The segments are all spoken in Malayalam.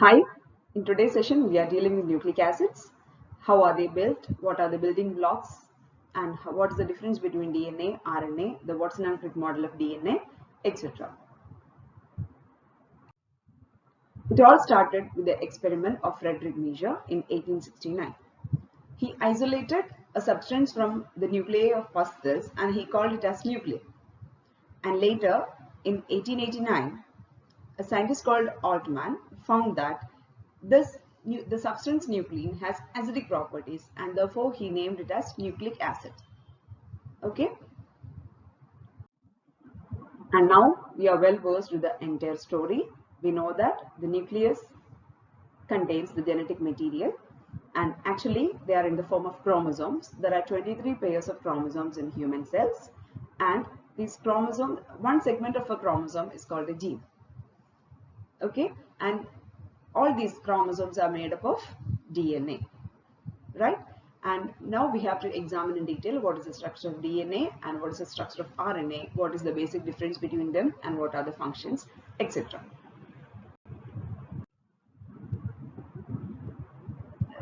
Hi, in today's session we are dealing with nucleic acids. How are they built? What are the building blocks? And what is the difference between DNA, RNA, the Watson-Crick model of DNA, etc. It all started with the experiment of Frederick Measure in 1869. He isolated a substance from the nuclei of pus cells and he called it as nuclei. And later, in 1889, a scientist called Altman found that the substance nuclein has acidic properties and therefore he named it as nucleic acid. Okay, and now we are well versed with the entire story. We know that the nucleus contains the genetic material and actually they are in the form of chromosomes. There are 23 pairs of chromosomes in human cells, and these chromosomes, one segment of a chromosome is called a gene. Okay, and all these chromosomes are made up of DNA, right? And now we have to examine in detail what is the structure of DNA and what is the structure of RNA, what is the basic difference between them and what are the functions, etc.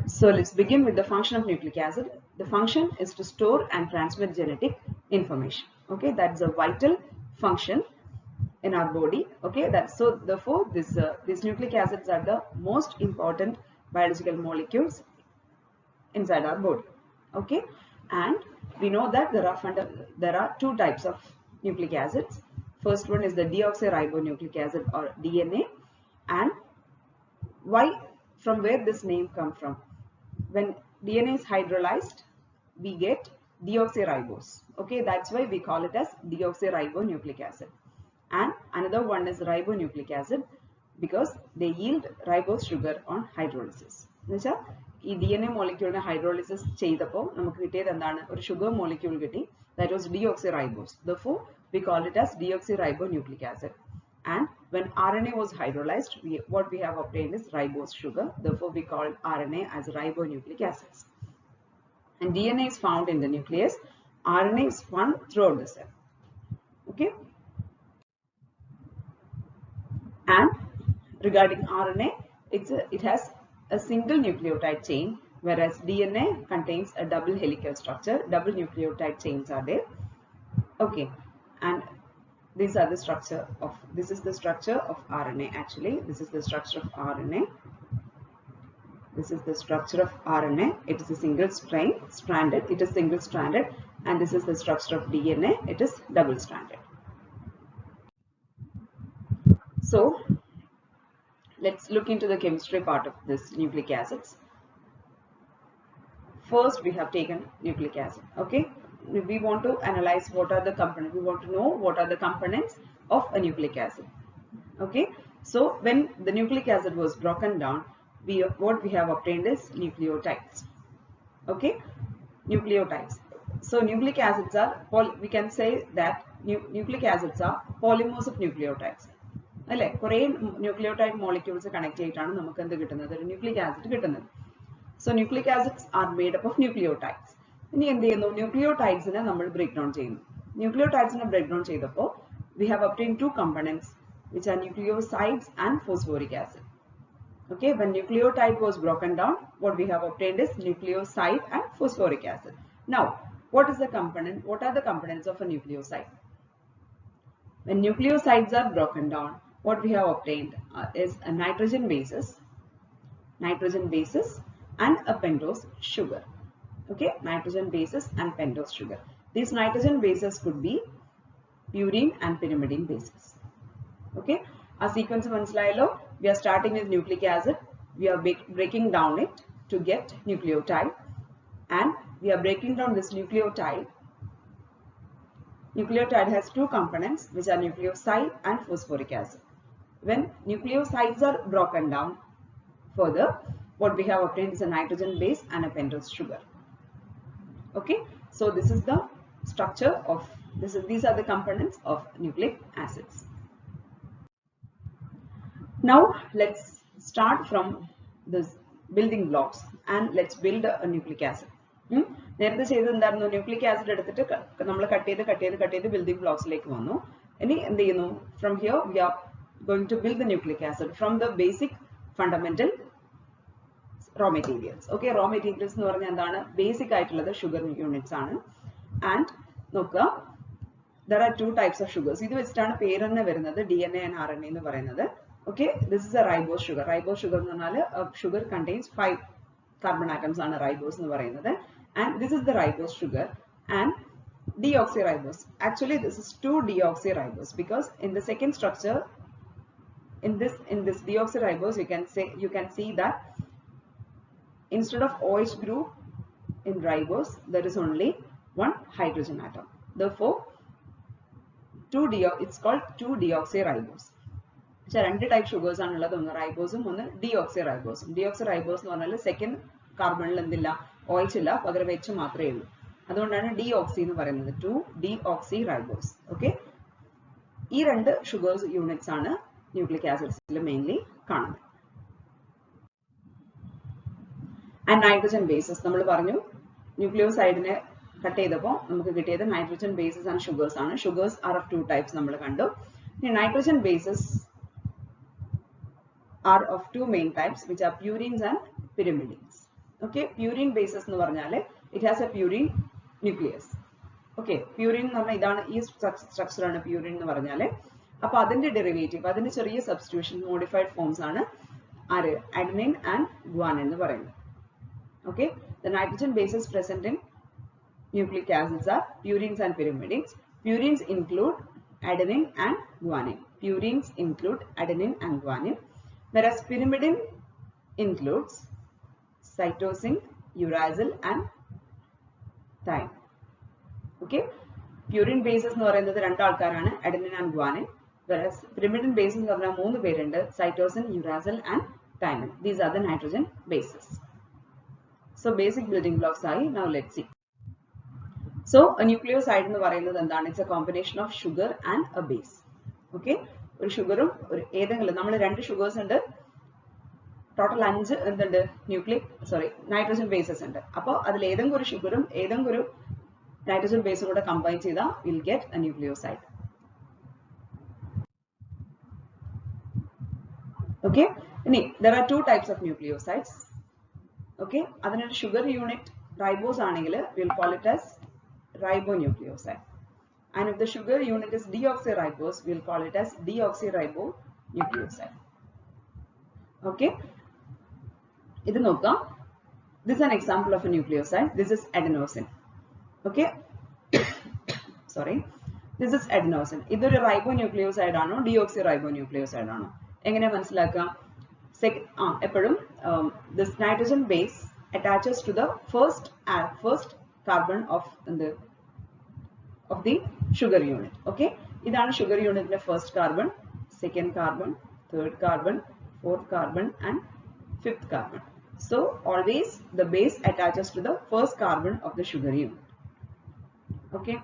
So let's begin with the function of nucleic acid. The function is to store and transmit genetic information. Okay, that's a vital function in our body. Okay, that's so therefore these nucleic acids are the most important biological molecules inside our body. Okay, and we know that there are two types of nucleic acids. First one is the deoxyribonucleic acid or DNA. And why, from where this name come from? When DNA is hydrolyzed, we get deoxyribose. Okay, that's why we call it as deoxyribonucleic acid. And another one is ribonucleic acid because they yield ribose sugar on hydrolysis. എന്നുവെച്ചാൽ ഈ DNA molecule hydrolysis ചെയ്തപ്പോൾ നമുക്ക് കിട്ടിയത് എന്താണ്? ഒരു sugar molecule കിട്ടി, that was deoxyribose. Therefore, we call it as deoxyribonucleic acid. And when RNA was hydrolyzed, what we have obtained is ribose sugar. Therefore, we call RNA as ribonucleic acids. And DNA is found in the nucleus. RNA is found throughout the cell. Okay. And regarding RNA, it has a single nucleotide chain, whereas DNA contains a double helical structure. Double nucleotide chains are there. Okay, and these are the structure of, this is the structure of RNA. Actually, this is the structure of RNA. This is the structure of RNA. It is a single stranded. It is single stranded, and this is the structure of DNA. It is double stranded. So let's look into the chemistry part of this nucleic acids. First, we have taken nucleic acid. Okay, we want to analyze what are the components. We want to know what are the components of a nucleic acid. Okay, so when the nucleic acid was broken down, what we have obtained is nucleotides. Okay, nucleotides. So nucleic acids are, we can say that nucleic acids are polymers of nucleotides. അല്ലെ, കുറേ ന്യൂക്ലിയോടൈഡ് മോളിക്യൂൾസ് കണക്ട് ചെയ്തിട്ടാണ് നമുക്ക് എന്ത് കിട്ടുന്നത്? ഒരു ന്യൂക്ലിക് ആസിഡ് കിട്ടുന്നത്. So nucleic acids are made up of nucleotides. ഇനി എന്ത് ചെയ്യുന്നു? ന്യൂക്ലിയോടൈഡ്സിനെ നമ്മൾ ബ്രേക്ക് ഡൗൺ ചെയ്യുന്നു. ന്യൂക്ലിയോടൈഡ്സിനെ ബ്രേക്ക് ഡൗൺ ചെയ്തപ്പോൾ we have obtained two components which are nucleosides and phosphoric acid. Okay, when nucleotide was broken down, what we have obtained is nucleoside and phosphoric acid. Now, what is the component? What are the components of a nucleoside? When nucleosides are broken down, what we have obtained is a nitrogen bases and a pentose sugar. Okay, nitrogen bases and pentose sugar. These nitrogen bases could be purine and pyrimidine bases. Okay, our sequence manaslayallo, we are starting with nucleic acid. We are breaking down it to get nucleotide, and we are breaking down this nucleotide. Nucleotide has two components which are nucleoside and phosphoric acid. When nucleosides are broken down further, what we have obtained is a nitrogen base and a pentose sugar. Okay, so this is the structure of these are the components of nucleic acids. Now let's start from this building blocks and let's build a nucleic acid. നേരത്തെ ചെയ്തത് എന്തായിരുന്നു? ന്യൂക്ലിക് ആസിഡ് എടുത്തിട്ട് നമ്മൾ കട്ട് ചെയ്ത് ബിൽഡിംഗ് ബ്ലോക്സിലേക്ക് വന്നു. ഇനി എന്ത് ചെയ്യുന്നു? From here we are going to build the nucleic acid from the basic fundamental raw materials. Okay, raw materials എന്ന് പറഞ്ഞാൽ എന്താണ്? ബേസിക് ആയിട്ടുള്ളത് ഷുഗർ യൂണിറ്റ്സ് ആണ്. ആൻഡ് നോക്കുക, there are two types of sugars. ഇത് വെച്ചിട്ടാണ് പേര് തന്നെ വരുന്നത് DNA and RNA എന്ന് പറയുന്നത്. Okay, this is a ribose sugar. Ribose sugar എന്ന് പറഞ്ഞാൽ sugar contains 5 carbon atoms ആണ് ribose എന്ന് പറയുന്നത്. And this is the ribose sugar and deoxyribose. Actually, this is 2-deoxyribose because in the second structure, in this deoxyribose, you can see that instead of OH group in ribose, there is only one hydrogen atom. Therefore, it's called 2-deoxyribose. So, two type sugars are ribose and deoxyribose. Deoxyribose is second carbon OH illa pagaram H മാത്രമേ ഉള്ളൂ. അതുകൊണ്ടാണ് deoxy എന്ന് പറയുന്നത് 2-deoxyribose. Okay, ഈ രണ്ട് sugars units ആണ് ന്യൂക്ലിക് ആസിഡ്സിൽ മെയിൻലി കാണുന്നത്. ആൻഡ് നൈട്രജൻ ബേസസ് നമ്മൾ പറഞ്ഞു, ന്യൂക്ലിയോസൈഡിനെ കട്ട് ചെയ്തപ്പോൾ നമുക്ക് കിട്ടിയത് നൈട്രജൻ ബേസസ് ആൻഡ് ഷുഗേഴ്സ് ആണ്. ഷുഗേഴ്സ് ആർ ഓഫ് 2 types നമ്മൾ കണ്ടു. Nitrogen bases are of 2 main types, which are purines and pyrimidines. Okay, purine bases എന്ന് പറഞ്ഞാൽ it has a purine nucleus. Okay, purine എന്ന് പറഞ്ഞാൽ ഇതാണ്, ഈ സ്ട്രക്ചർ ആണ് purine എന്ന് പറഞ്ഞാൽ. അപ്പോൾ അതിന്റെ ഡെറിവേറ്റീവ്, അതിന്റെ ചെറിയ സബ്സ്റ്റിറ്റ്യൂഷൻ മോഡിഫൈഡ് ഫോംസ് ആണ് ആര്? അഡനിൻ ആൻഡ് ഗ്വാനിൻ എന്ന് പറയുന്നത്. Okay, the nitrogen bases present in nucleic acids are purines and pyrimidines. Purines include adenine and guanine. Purines include adenine and guanine, whereas pyrimidine includes cytosine, uracil and thymine. Okay, purine bases എന്ന് പറയുന്നത് രണ്ട് ആൾക്കാരാണ്, adenine and guanine, whereas pyrimidine bases എന്ന് പറഞ്ഞാൽ 3 പേരുണ്ട്, cytosine, uracil and thymine. These are the nitrogen bases. So basic building blocks ആയി. Now let's see. So a nucleoside എന്ന് പറയുന്നത് എന്താണ്? It's a combination of sugar and a base. Okay, ഒരു ഷുഗറും ഒരു ഏതെങ്കിലും, നമ്മൾ 2 ഷുഗേഴ്സ് ഉണ്ട്, ടോട്ടൽ 5 എന്തുണ്ട്? നൈട്രജൻ ബേസസ് ഉണ്ട്. അപ്പോൾ അതിൽ ഏതെങ്കിലും ഒരു ഷുഗറും ഏതെങ്കിലും ഒരു നൈട്രജൻ ബേസും കൂടെ കമ്പൈൻ ചെയ്താൽ will get A nucleoside. Okay, ഇനി there are 2 types of nucleosides. Okay, അതിനൊരു ഷുഗർ യൂണിറ്റ് റൈബോസ് ആണെങ്കിൽ we'll call it as ribonucleoside. And if the sugar unit is deoxyribose, we'll call it as deoxyribonucleoside. Okay, ഇത് നോക്കാം. This is an example of a nucleoside. This is adenosine. Okay, sorry, this is adenosine. ഇതൊരു ribonucleoside ആണോ deoxyribonucleoside ആണോ എങ്ങനെ മനസ്സിലാക്കാം? എപ്പോഴും this nitrogen base attaches to the first carbon of the sugar unit. Okay, ഇതാണ് sugar unitന്റെ first carbon, second carbon, third carbon, fourth carbon and fifth carbon. So always the base attaches to the first carbon of the sugar unit. Okay,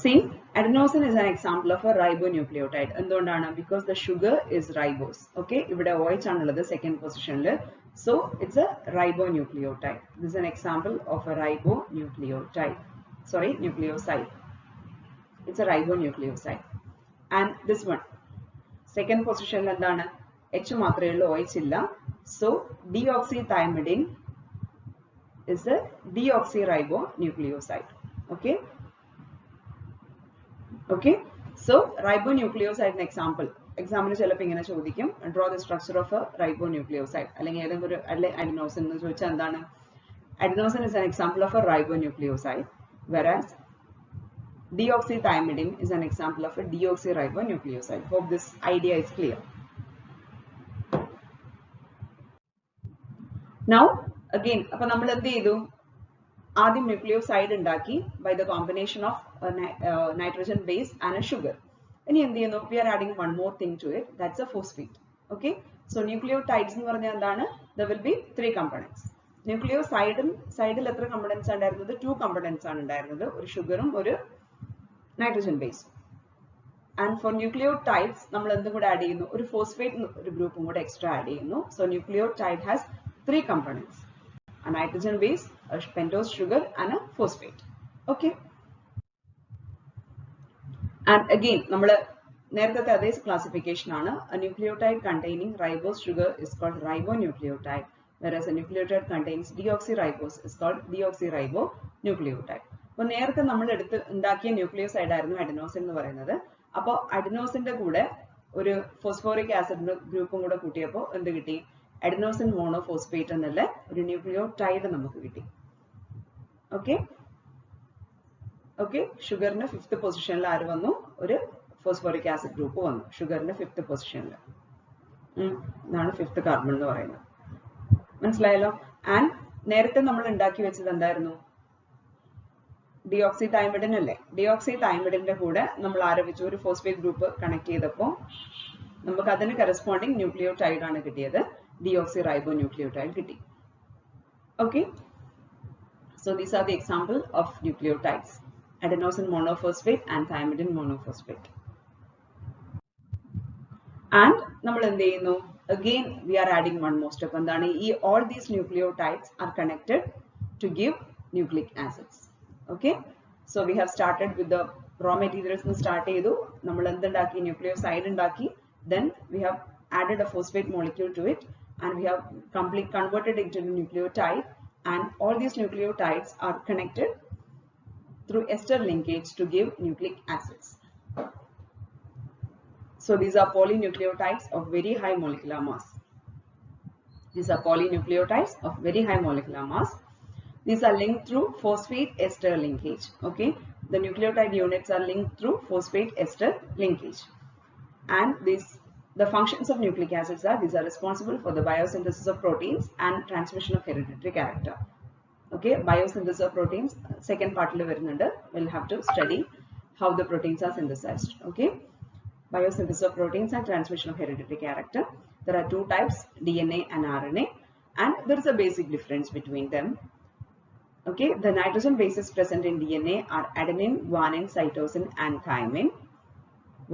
see, adenosine is an example of a ribonucleotide. എന്തുകൊണ്ടാണ്? Because the sugar is ribose. Okay, ഇവിടെ OH ആണുള്ളത് second positionല്. So it's a ribonucleotide. This is an example of a ribonucleotide. Sorry, nucleoside. It's a ribonucleoside. And this one, second positionല് എന്താണ്? H മാത്രമേ ഉള്ളൂ, OH ഇല്ല. So deoxythymidine is a deoxyribonucleoside. Okay. Okay, so ribonucleoside example ചിലപ്പോൾ ഇങ്ങനെ ചോദിക്കും, draw the structure of a ribonucleoside. അല്ലെങ്കിൽ ഏതെങ്കിലും ഒരു adenosine എന്ന് ചോദിച്ചാൽ എന്താണ്? Adenosine is an example of a ribonucleoside, whereas deoxythymidine is an example of a deoxyribonucleoside. Hope this idea is clear. Now again, അപ്പോൾ നമ്മൾ എന്ത് ചെയ്തു? ആദ്യം ന്യൂക്ലിയോസൈഡ് ഉണ്ടാക്കി by the combination of a nitrogen base and a sugar. ഇനി എന്ത് ചെയ്യുന്നു? We are adding one more thing to it, that's a phosphate. Okay, so nucleotides എന്ന് പറഞ്ഞാൽ എന്താണ്? There will be 3 components. ന്യൂക്ലിയോസൈഡിൽ എത്ര കമ്പോണൻസ് ഉണ്ടായിരുന്നത്? 2 components ആണ് ഉണ്ടായിരുന്നത്, ഒരു ഷുഗറും ഒരു നൈട്രജൻ ബേസും. ആൻഡ് ഫോർ ന്യൂക്ലിയോടൈഡ്സ് നമ്മൾ എന്തും കൂടെ ആഡ് ചെയ്യുന്നു? ഒരു ഫോസ്ഫേറ്റ് ഒരു ഗ്രൂപ്പും കൂടെ എക്സ്ട്രാ ആഡ് ചെയ്യുന്നു. So nucleotide has 3 components, a nitrogen base, a pentose sugar and a phosphate. Okay, and again നമ്മൾ നേരത്തെ അതേ ക്ലാസിഫിക്കേഷൻ ആണ്. A nucleotide containing ribose sugar is called ribonucleotide, whereas a nucleotide contains deoxyribose is called deoxyribonucleotide. അപ്പോൾ നേരത്തെ നമ്മൾ ഉണ്ടാക്കിയ ന്യൂക്ലിയോസൈഡ് ആയിരുന്നു അഡിനോസിൻ എന്ന് പറയുന്നത്. അപ്പോൾ അഡിനോസിന്റെ കൂടെ ഒരു ഫോസ്ഫോറിക് ആസിഡിന്റെ ഗ്രൂപ്പും കൂടെ കൂട്ടിയപ്പോൾ എന്ത് കിട്ടി? അഡിനോസിൻ മോണോഫോസ്ഫേറ്റ് എന്നുള്ള ഒരു ന്യൂക്ലിയോടൈഡ് നമുക്ക് കിട്ടി. ഓക്കെ, ഷുഗറിന്റെ 5th പൊസിഷനിൽ ആര് വന്നു? ഒരു ഫോസ്ഫോറിക് ആസിഡ് ഗ്രൂപ്പ് വന്നു ഷുഗറിന്റെ 5th പൊസിഷനിൽ. ഇതാണ് 5th കാർബൺ എന്ന് പറയുന്നത്. മനസ്സിലായല്ലോ? ആൻഡ് നേരത്തെ നമ്മൾ ഉണ്ടാക്കി വെച്ചത് എന്തായിരുന്നു? ഡിയോക്സി തൈമിഡിൻ അല്ലേ? ഡിയോക്സി തൈമിഡിന്റെ കൂടെ നമ്മൾ ആരംഭിച്ചു ഒരു ഫോസ്ഫേറ്റ് ഗ്രൂപ്പ് കണക്ട് ചെയ്തപ്പോൾ നമുക്ക് അതിന് കറസ്പോണ്ടിങ് ന്യൂക്ലിയോടൈഡ് ആണ് കിട്ടിയത്. ഡിയോക്സി റൈബോ ന്യൂക്ലിയോടൈഡ് കിട്ടി. Okay, so these are the example of nucleotides: adenosine monophosphate and thymidine monophosphate. And നമ്മൾ എന്ത് ചെയ്യുന്നു? Again we are adding one more step. എന്താണ്? ഈ all these nucleotides are connected to give nucleic acids. Okay, so we have started with the raw materials and start ചെയ്തു. നമ്മൾ എന്തുണ്ടാക്കി? ന്യൂക്ലിയോസൈഡ് ഉണ്ടാക്കി. Then we have added a phosphate molecule to it and we have converted it into a nucleotide, and all these nucleotides are connected through ester linkage to give nucleic acids. So these are polynucleotides of very high molecular mass. These are polynucleotides of very high molecular mass. These are linked through phosphate ester linkage. Okay, the nucleotide units are linked through phosphate ester linkage. And the functions of nucleic acids are, these are responsible for the biosynthesis of proteins and transmission of hereditary character. Okay, biosynthesis of proteins second part il varunundu. We'll have to study how the proteins are synthesized. Okay, biosynthesis of proteins and transmission of hereditary character. There are two types, DNA and RNA, and there is a basic difference between them. Okay, the nitrogen bases present in DNA are adenine, guanine, cytosine and thymine,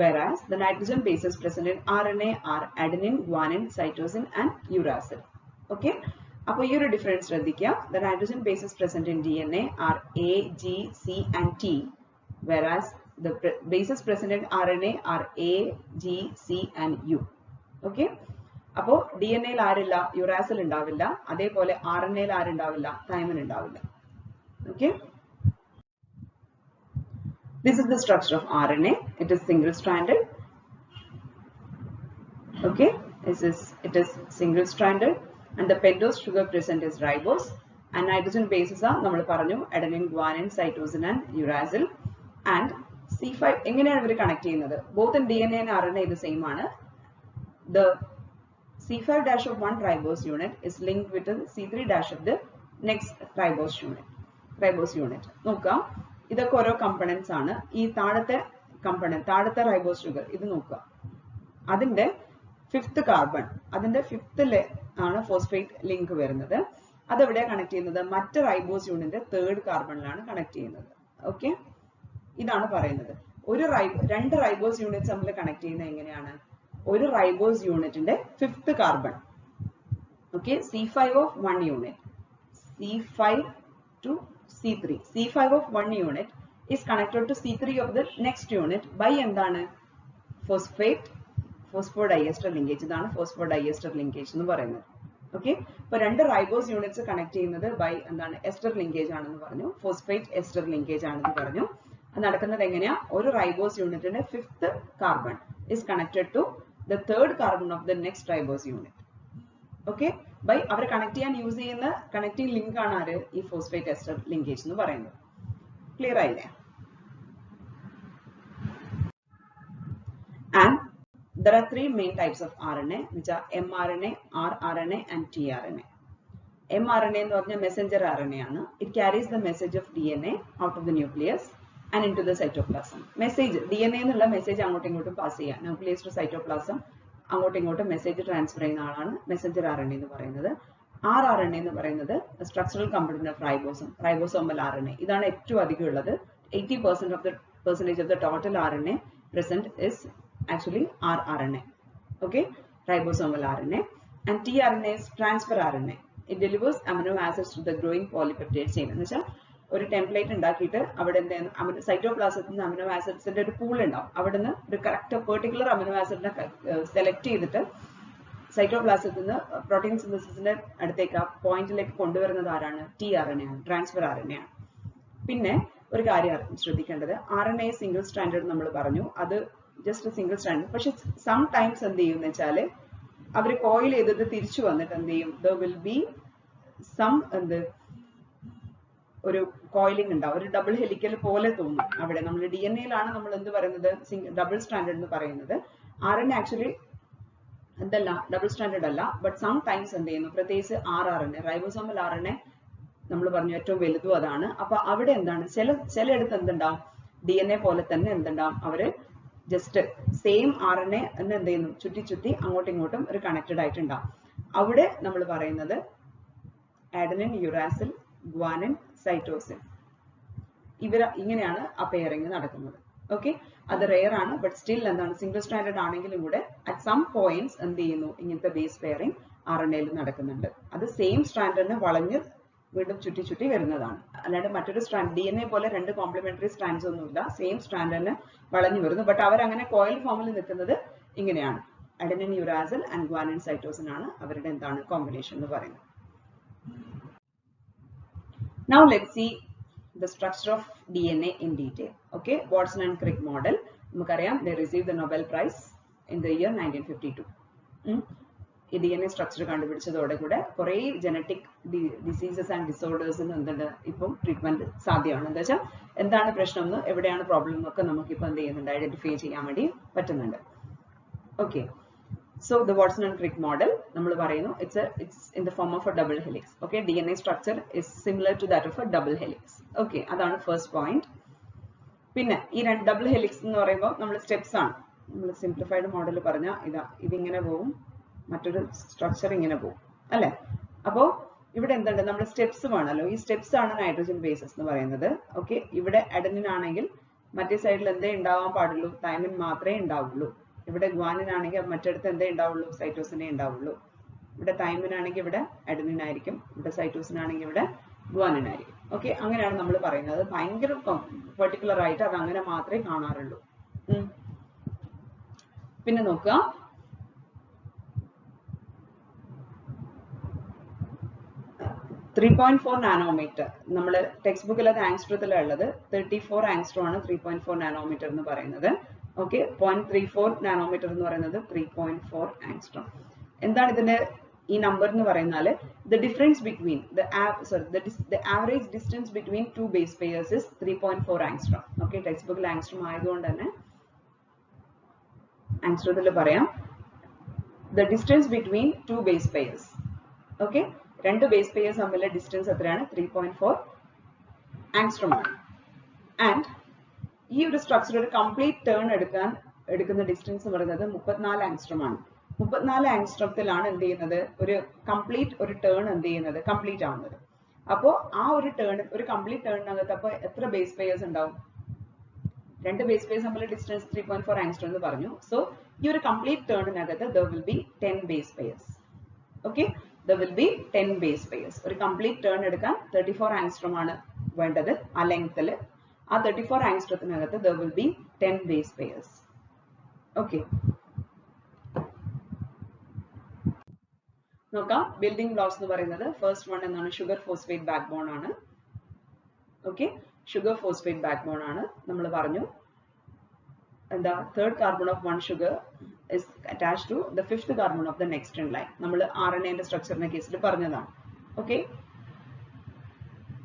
whereas the nitrogen bases present in RNA are adenine, guanine, cytosine and uracil. Okay, അപ്പോൾ ഈ ഒരു ഡിഫറൻസ് ശ്രദ്ധിക്കുക. The nitrogen bases present in DNA are A, G, C and T, whereas the bases present in RNA are A, G, C and U. Okay, അപ്പോൾ DNA യിൽ ആരില്ല? യുറാസിൽ ഉണ്ടാവില്ല. അതേപോലെ RNA യിൽ ആരുണ്ടാവില്ല? തൈമിൻ ഉണ്ടാവില്ല. Okay, this is the structure of RNA. It is single stranded. Okay, it is single stranded. And the pentose sugar present is ribose, and nitrogen bases are nammal paranju adenine, guanine, cytosine and uracil. And C5 enganeyanu ivaru connect cheyyunnathu? Both in DNA and RNA the same aanu. The C5' of one ribose unit is linked with the C3' of the next ribose unit. Nokka, idokke oro components aanu. Ee thadathe component, thadathe ribose sugar idu nokka, adinte 5th carbon, adinte 5th le ആണ് ഫോസ്ഫേറ്റ് ലിങ്ക് വരുന്നത്. അത് എവിടെയാണ് കണക്ട് ചെയ്യുന്നത്? മറ്റ് റൈബോസ് യൂണിറ്റിന്റെ 3rd കാർബണിലാണ് കണക്ട് ചെയ്യുന്നത്. ഓക്കെ, ഇതാണ് പറയുന്നത്. രണ്ട് റൈബോസ് യൂണിറ്റ്സ് തമ്മിൽ കണക്ട് ചെയ്യുന്നത് എങ്ങനെയാണ്? ഒരു റൈബോസ് യൂണിറ്റിന്റെ 5th carbon, okay, C5 of one unit, C5 to C3, C5 of one unit is connected to C3 of the next unit by എന്താണ്? ഫോസ്ഫോഡൈഎസ്റ്റർ ലിങ്കേജ്. ഇതാണ് ഫോസ്ഫോഡൈഎസ്റ്റർ ലിങ്കേജ് എന്ന് പറയുന്നത്. ഓക്കെ, ഇപ്പൊ രണ്ട് റൈബോസ് യൂണിറ്റ്സ് കണക്ട് ചെയ്യുന്നത് ബൈ എന്താണ്? എസ്റ്റർ ലിങ്കേജ് ആണെന്ന് പറഞ്ഞു, ഫോസ്ഫേറ്റ് എസ്റ്റർ ലിങ്കേജ് ആണെന്ന് പറഞ്ഞു. അത് നടക്കുന്നത് എങ്ങനെയാ? ഒരു റൈബോസ് യൂണിറ്റിന്റെ 5th carbon is connected to the 3rd carbon of the next ribose unit. Okay, by അവർ കണക്ട് ചെയ്യാൻ യൂസ് ചെയ്യുന്ന കണക്റ്റിംഗ് ലിങ്ക് ആണ് ആര്? ഈ ഫോസ്ഫേറ്റ് എസ്റ്റർ ലിങ്കേജ് എന്ന് പറയുന്നത്. ക്ലിയർ ആയില്ലേ? And there are 3 main types of RNA, which are mRNA, rRNA and tRNA. mRNA എന്ന് പറഞ്ഞാൽ മെസ്സഞ്ചർ RNA ആണ്. It carries the message of DNA out of the nucleus and into the cytoplasm. Message DNA എന്നുള്ള മെസ്സേജ് അങ്ങോട്ടും ഇങ്ങോട്ടും പാസ് ചെയ്യാം. ന്യൂക്ലിയസ് ടു സൈറ്റോപ്ലാസം അങ്ങോട്ടും ഇങ്ങോട്ടും മെസ്സേജ് ട്രാൻസ്ഫർ ചെയ്യുന്ന ആളാണ് മെസ്സഞ്ചർ RNA എന്ന് പറയുന്നത്. rRNA എന്ന് പറയുന്നത് structural component of ribosomal RNA. ഇതാണ് ഏറ്റവും അധികം ഉള്ളത്. 80% of the total RNA present is actually rRNA. Okay, ribosomal RNA. And tRNA is transfer RNA. It delivers amino acids to the growing polypeptide chain. എന്ന് വെച്ചാൽ ഒരു ടെംപ്ലേറ്റ് ഉണ്ടാക്കിയിട്ട് അവിടെ എന്താണ് സൈറ്റോപ്ലാസത്തിൽ നിന്ന് അമിനോ ആസിഡ്സിന്റെ ഒരു പൂൾ ഉണ്ടാവും. അവിടെ നിന്ന് ഒരു കറക്റ്റ് പെർട്ടിക്കുലർ അമിനോ ആസിഡിനെ സെലക്ട് ചെയ്തിട്ട് സൈറ്റോപ്ലാസത്തിൽ നിന്ന് പ്രോട്ടീൻ സിന്തസിസിന്റെ അടുത്തേക്ക് ആ പോയിന്റിലേക്ക് കൊണ്ടുവരുന്നത് ആരാണ്? tRNA ആണ്, ട്രാൻസ്ഫർ RNA ആണ്. പിന്നെ ഒരു കാര്യം ശ്രദ്ധിക്കേണ്ടത്, RNA സിംഗിൾ സ്റ്റാൻഡേർഡ് നമ്മൾ പറഞ്ഞു, അത് ജസ്റ്റ് സിംഗിൾ സ്റ്റാൻഡേർഡ്. പക്ഷെ സം ടൈംസ് എന്ത് ചെയ്യും എന്ന് വെച്ചാല് അവർ കോയിൽ ചെയ്തത് തിരിച്ചു വന്നിട്ട് എന്ത് ചെയ്യും, there will be some ഒരു കോയിലിംഗ് ഉണ്ടാവും, ഒരു ഡബിൾ ഹെലിക്കൽ പോലെ തോന്നും. അവിടെ നമ്മൾ DNA-യിലാണ് നമ്മൾ എന്ത് പറയുന്നത്, ഡബിൾ സ്റ്റാൻഡേർഡ് എന്ന് പറയുന്നത്. RNA ആക്ച്വലി എന്തല്ല, ഡബിൾ സ്റ്റാൻഡേർഡ് അല്ല. ബട്ട് സം ടൈംസ് എന്ത് ചെയ്യുന്നു, പ്രത്യേകിച്ച് rRNA, റൈബോസോമൽ RNA നമ്മൾ പറഞ്ഞു ഏറ്റവും വലുതും അതാണ്. അപ്പൊ അവിടെ എന്താണ്, ചിലയിടത്ത് എന്തുണ്ടാവും, DNA പോലെ തന്നെ എന്തുണ്ടാവും, അവര് ജസ്റ്റ് സെയിം RNA എന്ന് എന്ത് ചെയ്യുന്നു, ചുറ്റി അങ്ങോട്ടും ഇങ്ങോട്ടും ഒരു കണക്റ്റഡ് ആയിട്ടുണ്ടാവും. അവിടെ നമ്മൾ പറയുന്നത് ആഡനിൻ, യുറാസിൽ, ഗ്വാനിൻ, സൈറ്റോസിൻ, ഇങ്ങനെയാണ് ആ പെയറിങ് നടക്കുന്നത്. ഓക്കെ, അത് റെയർ ആണ്. ബട്ട് സ്റ്റിൽ എന്താണ്, സിംഗിൾ സ്റ്റാൻഡേർഡ് ആണെങ്കിലും കൂടെ അറ്റ് സം പോയിന്റ്സ് എന്ത് ചെയ്യുന്നു, ഇങ്ങനത്തെ ബേസ് പെയറിങ് RNA-യിൽ നടക്കുന്നുണ്ട്. അത് സെയിം സ്റ്റാൻഡേർഡിനെ വളഞ്ഞ് വീണ്ടും ചുറ്റി വരുന്നതാണ്. അല്ലാണ്ട് മറ്റൊരു സ്ട്രാൻഡ് DNA പോലെ രണ്ട് കോംപ്ലിമെന്ററി സ്ട്രാൻഡ്സ് ഒന്നുമില്ല, സെയിം സ്ട്രാൻഡിന് വളഞ്ഞു വരുന്നു. ബട്ട് അവരങ്ങനെ കോയിൽ ഫോമിൽ നിൽക്കുന്നത് ഇങ്ങനെയാണ്. Adenine, uracil and guanine, cytosine ആണ് അവരുടെ എന്താണ് കോമ്പിനേഷൻ എന്ന് പറയുന്നത്. Now let's see the structure of DNA in detail. Okay, Watson and Crick model. നമുക്കറിയാം, they received the Nobel Prize in the year 1952. ഈ DNA സ്ട്രക്ചർ കണ്ടുപിടിച്ചതോടെ കൂടെ കുറെ ജനറ്റിക് ഡിസീസസ് ആൻഡ് ഡിസോർഡേഴ്സിന് എന്തുണ്ട്, ഇപ്പം ട്രീറ്റ്മെന്റ് സാധ്യമാണ്. എന്താ വെച്ചാൽ എന്താണ് പ്രശ്നം എന്ന്, എവിടെയാണ് പ്രോബ്ലം എന്നൊക്കെ നമുക്കിപ്പോൾ എന്ത് ചെയ്യുന്നുണ്ട്, ഐഡന്റിഫൈ ചെയ്യാൻ വേണ്ടി പറ്റുന്നുണ്ട്. Okay, so the Watson and Crick model നമ്മൾ പറയുന്നു, it's in the form of a double helix. Okay, DNA structure is similar to that of a double helix. Okay, അതാണ് ഫസ്റ്റ് പോയിന്റ്. പിന്നെ ഈ ഡബിൾ ഹെലിക്സ് എന്ന് പറയുമ്പോൾ നമ്മൾ സ്റ്റെപ്സ് ആണ്. നമ്മൾ സിംപ്ലിഫൈഡ് മോഡൽ പറഞ്ഞ ഇതിങ്ങനെ പോവും, മറ്റൊരു സ്ട്രക്ചർ ഇങ്ങനെ പോകും അല്ലെ. അപ്പോ ഇവിടെ എന്തുണ്ട്, നമ്മൾ സ്റ്റെപ്സ് വേണമല്ലോ. ഈ സ്റ്റെപ്സ് ആണ് നൈട്രജൻ ബേസസ് എന്ന് പറയുന്നത്. ഓക്കെ, ഇവിടെ അഡനിൻ ആണെങ്കിൽ മറ്റേ സൈഡിൽ എന്തേ ഉണ്ടാവാൻ പാടുള്ളൂ, തൈമിൻ മാത്രമേ ഉണ്ടാവുള്ളൂ. ഇവിടെ ഗ്വാനിൻ ആണെങ്കിൽ മറ്റിടത്ത് എന്തേ ഉണ്ടാവുള്ളൂ, സൈറ്റോസിനെ ഉണ്ടാവുള്ളൂ. ഇവിടെ തൈമിൻ ആണെങ്കിൽ ഇവിടെ അഡനിൻ ആയിരിക്കും, ഇവിടെ സൈറ്റോസിൻ ആണെങ്കിൽ ഇവിടെ ഗ്വാനിൻ ആയിരിക്കും. ഓക്കെ, അങ്ങനെയാണ് നമ്മൾ പറയുന്നത്. ഭയങ്കര പെർട്ടിക്കുലർ ആയിട്ട് അത് അങ്ങനെ മാത്രമേ കാണാറുള്ളൂ. പിന്നെ നോക്കുക, $3.4 നാനോമീറ്റർ. നമ്മൾ ടെക്സ്റ്റ് ബുക്കിൽ അത് ആങ്സ്ട്രത്തിലുള്ളത് 34 ആങ്സ്ട്രോം ആണ് 3.4 നാനോമീറ്റർ എന്ന് പറയുന്നത്. ഓക്കെ, 0.34 നാനോമീറ്റർ എന്ന് പറയുന്നത് 3.4 ആങ്സ്ട്രോം. എന്താണ് ഇതിന്റെ ഈ നമ്പർ എന്ന് പറയുന്നത്? the difference between the average distance between two base pairs is 3.4 angstrom. Okay, text ബുക്കിൽ ആങ്സ്ട്രോം ആയതുകൊണ്ട് തന്നെ ആങ്സ്ട്രത്തിൽ പറയാം, the distance between two base pairs. Okay, രണ്ട് ബേസ് പെയർസ് തമ്മിലുള്ള ഡിസ്റ്റൻസ് എത്രയാണ്? 3.4 ആങ്സ്ട്രോം ആണ്. ആൻഡ് ഈ ഒരു സ്ട്രക്ചർ ഒരു കംപ്ലീറ്റ് ടേൺ എടുക്കുന്ന ഡിസ്റ്റൻസ് പറയുന്നത് 34 ആങ്സ്ട്രോം ആണ്. 34 ആങ്സ്ട്രോത്തിലാണ് എന്ത് ചെയ്യുന്നത്, ഒരു കംപ്ലീറ്റ് ഒരു ടേൺ എന്ത് ചെയ്യുന്നത്, കംപ്ലീറ്റ് ആവുന്നത്. അപ്പോ ആ ഒരു ടേൺ, ഒരു കംപ്ലീറ്റ് ടേണിനകത്ത് അപ്പൊ എത്ര ബേസ് പെയർസ് ഉണ്ടാവും? രണ്ട് ബേസ് പെയർസ് തമ്മിലുള്ള ഡിസ്റ്റൻസ് 3.4 ആങ്സ്ട്രോം എന്ന് പറഞ്ഞു. സോ ഈ ഒരു complete ടേണിനകത്ത് there will be 10 base pairs. Okay, there will be 10 base pairs. ഒരു കംപ്ലീറ്റ് ടേൺ എടുക്കാൻ 34 ആങ്സ്ട്രോം ആണ് വേണ്ടത് ആ ലെങ്ത്തിൽ. ആ 34 ആങ്സ്ട്രോത്തിനകത്ത് there will be 10 base pairs. Okay, നോക്കാം. ബിൽഡിംഗ് ബ്ലോക്സ് എന്ന് പറയുന്നത് ഫസ്റ്റ് വൺ എന്താണ്? ഷുഗർ ഫോസ്ഫേറ്റ് ബാക്ക് ബോൺ ആണ്. Okay, sugar phosphate backbone ആണ്. നമ്മൾ പറഞ്ഞു എന്താ, third carbon of one sugar is attached to the fifth carbon of the next in line. നമ്മൾ RNA ന്റെ സ്ട്രക്ചറിന്റെ കേസിൽ പറഞ്ഞതാണ്. Okay,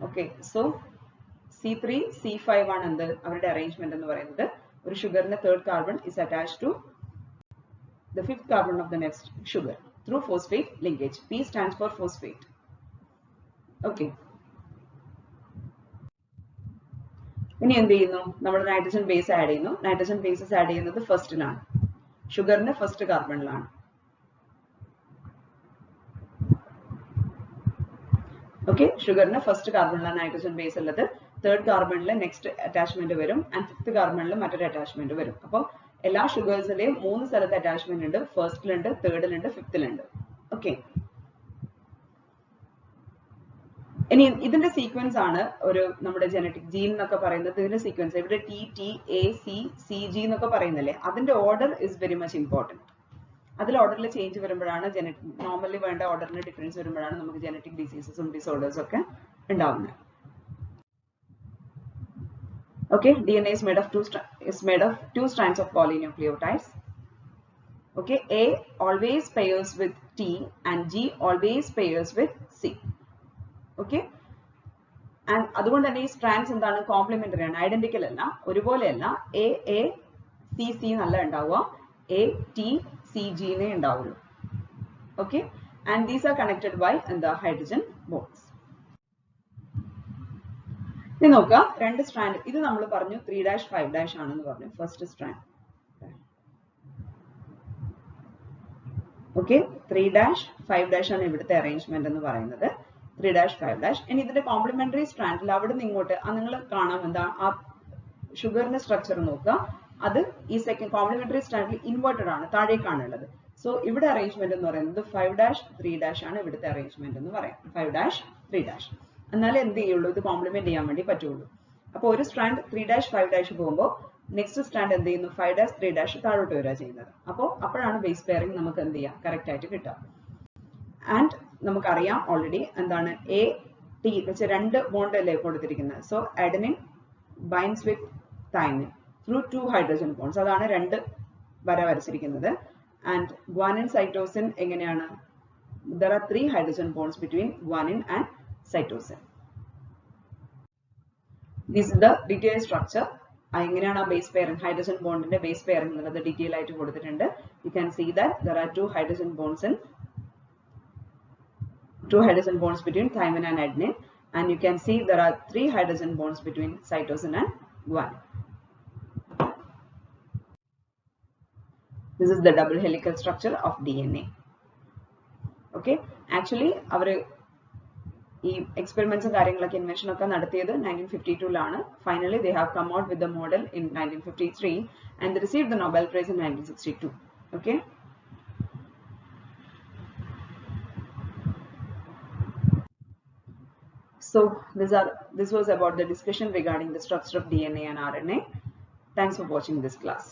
okay, so C3 C5 ആണ് എന്ത് അവരുടെ അറേഞ്ച്മെന്റ് എന്ന് പറയുന്നത്. ഒരു ഷുഗറിന്റെ third carbon is attached to the fifth carbon of the next sugar through phosphate linkage. P stands for phosphate. Okay, ഇനി എന്ത് ചെയ്യുന്നു, നമ്മൾ നൈട്രജൻ ബേസ് ആഡ് ചെയ്യുന്നു. നൈട്രജൻ ബേസസ് ആഡ് ചെയ്യുന്നത് ഫസ്റ്റിലാണ്, ഷുഗറിന്റെ ഫസ്റ്റ് കാർബണിലാണ്. ഓക്കെ, ഷുഗറിന്റെ ഫസ്റ്റ് കാർബണിലാണ് നൈട്രജൻ ബേസ് ഉള്ളത്. തേർഡ് കാർബണിൽ നെക്സ്റ്റ് അറ്റാച്ച്മെന്റ് വരും ആൻഡ് ഫിഫ്ത് കാർബണിൽ മറ്റൊരു അറ്റാച്ച്മെന്റ് വരും. അപ്പോൾ എല്ലാ ഷുഗേഴ്സിന്റെയും 3 സ്ഥലത്ത് അറ്റാച്ച്മെന്റ് ഉണ്ട്. ഫസ്റ്റിലുണ്ട്, തേർഡിലുണ്ട്, ഫിഫ്തിലുണ്ട്. ഓക്കെ, ഇനി ഇതിന്റെ സീക്വൻസ് ആണ് ഒരു നമ്മുടെ ജനറ്റിക് ജീൻ എന്നൊക്കെ പറയുന്നത്. ഇതിന്റെ സീക്വൻസ് ഇവിടെ TTACCG എന്നൊക്കെ പറയുന്നില്ലേ, അതിന്റെ order is very much important. അതിൽ ഓർഡറിൽ ചേഞ്ച് വരുമ്പോഴാണ് നോർമലി വേണ്ട ഓർഡറിന് ഡിഫറൻസ് വരുമ്പോഴാണ് നമുക്ക് ജനറ്റിക് ഡിസീസസും ഡിസോർഡേഴ്സും ഒക്കെ ഉണ്ടാവുന്നത്. Okay, DNA is made of two strands of polynucleotides. Okay, A always pairs with T and G always pairs with C. Okay, and അതുകൊണ്ട് തന്നെ ഈ സ്ട്രാൻഡ്സ് എന്താണ്, കോംപ്ലിമെന്ററി ആണ്, ഐഡന്റിക്കൽ അല്ല, ഒരുപോലെയല്ല. AACC നല്ല ഉണ്ടാവുക, ATCG നെ ഉണ്ടാവുള്ളൂ. Okay, and these are connected by the hydrogen bonds. ഇനി നോക്കുക, രണ്ട് സ്ട്രാൻഡ്, ഇത് നമ്മൾ പറഞ്ഞു 3' 5' ആണെന്ന് പറഞ്ഞു ഫസ്റ്റ് സ്ട്രാൻഡ്. ഓക്കെ, 3' 5' ആണ് ഇവിടുത്തെ അറേഞ്ച്മെന്റ് എന്ന് പറയുന്നത്. 3' 5'. ഇനി ഇതിന്റെ കോംപ്ലിമെന്ററി സ്ട്രാൻഡിൽ അവിടെ നിന്ന് ഇങ്ങോട്ട് നിങ്ങൾ കാണാം എന്താ, ആ ഷുഗറിന്റെ സ്ട്രക്ചർ നോക്കുക, അത് ഈ സെക്കൻഡ് കോംപ്ലിമെന്ററി സ്ട്രാൻഡിൽ ഇൻവേർട്ടഡ് ആണ്, താഴേക്കാണ് ഉള്ളത്. സോ ഇവിടെ അറേഞ്ച്മെന്റ് എന്ന് പറയുന്നത് 5' 3' ആണ് ഇവിടുത്തെ അറേഞ്ച്മെന്റ് എന്ന് പറയാം. 5' 3'. എന്നാലേ എന്ത് ചെയ്യുള്ളൂ, ഇത് കോംപ്ലിമെന്റ് ചെയ്യാൻ വേണ്ടി പറ്റുള്ളൂ. അപ്പോൾ ഒരു സ്ട്രാൻഡ് 3' 5' പോകുമ്പോൾ നെക്സ്റ്റ് സ്ട്രാൻഡ് എന്ത് ചെയ്യുന്നു, 5' 3' താഴോട്ട് വരിക ചെയ്യുന്നത്. അപ്പോഴാണ് ബേസ് പെയറിംഗ് നമുക്ക് എന്ത് ചെയ്യാം, കറക്റ്റ് ആയിട്ട് കിട്ടുക. ആൻഡ് നമുക്കറിയാം ഓൾറെഡി എന്താണ്, AT വെച്ച് രണ്ട് ബോണ്ട് അല്ലേ കൊടുത്തിരിക്കുന്നത്. സോ അഡനിൻ ബൈൻഡ്സ് വിത്ത് തൈമിൻ ത്രൂ 2 ഹൈഡ്രജൻ ബോണ്ട്സ്, അതാണ് രണ്ട് വര വരച്ചിരിക്കുന്നത്. ആൻഡ് ഗ്വാനിൻ സൈറ്റോസിൻ എങ്ങനെയാണ്, there are 3 hydrogen bonds between guanine and cytosine. This is the detailed structure. എങ്ങനെയാണ് ആ ബേസ് പെയറിംഗ്, ഹൈഡ്രജൻ ബോണ്ടിന്റെ ബേസ് പെയറിംഗ് എന്നുള്ളത് ഡീറ്റെയിൽ ആയിട്ട് കൊടുത്തിട്ടുണ്ട്. You can see that there are 2 hydrogen bonds between thymine and adenine, and you can see there are 3 hydrogen bonds between cytosine and guanine. This is the double helical structure of DNA. Okay, actually our ഈ എക്സ്പെരിമെന്റ്സും കാര്യങ്ങളൊക്കെ ഇൻവെൻഷൻ ഒക്കെ നടത്തിയത് 1952 finally they have come out with the model in 1953 and they received the Nobel Prize in 1962. Okay, so this was about the discussion regarding the structure of DNA and RNA. Thanks for watching this class.